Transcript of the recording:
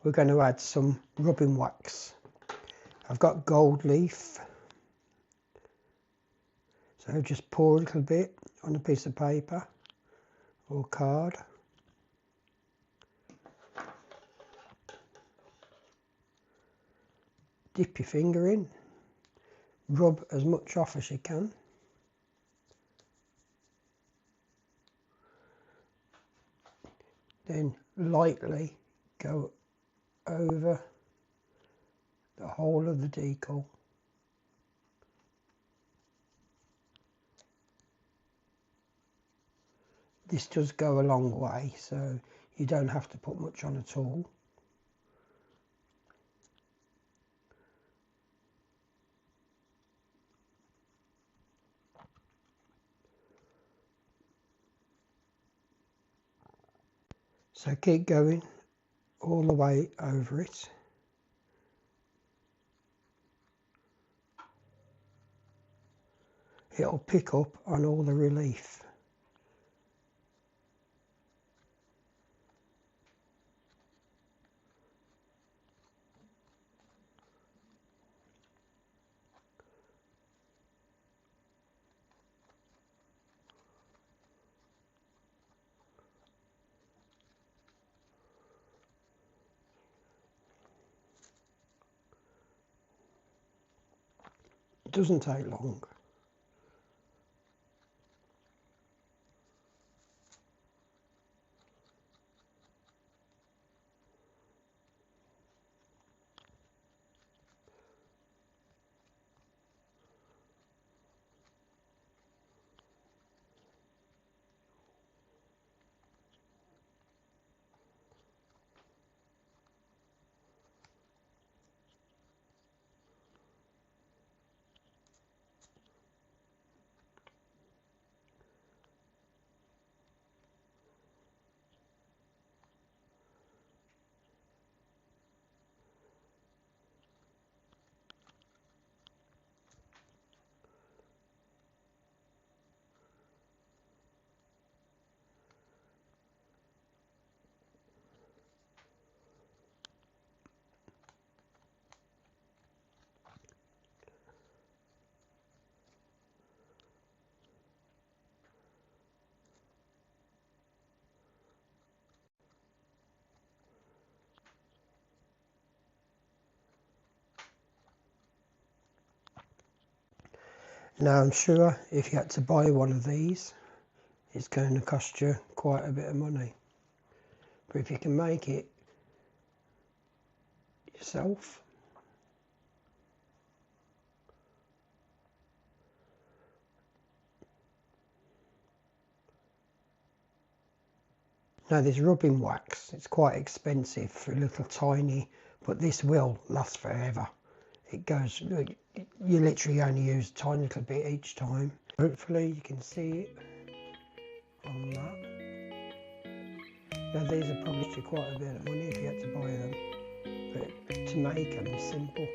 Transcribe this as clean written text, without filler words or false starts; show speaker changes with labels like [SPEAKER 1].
[SPEAKER 1] we're going to add some rubbing wax. I've got gold leaf, so just pour a little bit on a piece of paper or card. Dip your finger in, rub as much off as you can. Then lightly go over the whole of the decal. This does go a long way, so you don't have to put much on at all. So keep going all the way over it. It'll pick up on all the relief. It doesn't take long. Now I'm sure if you had to buy one of these, it's going to cost you quite a bit of money. But if you can make it yourself, now this rubbing wax, it's quite expensive for a little tiny, but this will last forever. It goes, you literally only use a tiny little bit each time. Hopefully you can see it on that. Now these are probably quite a bit of money if you had to buy them, but to make them is simple.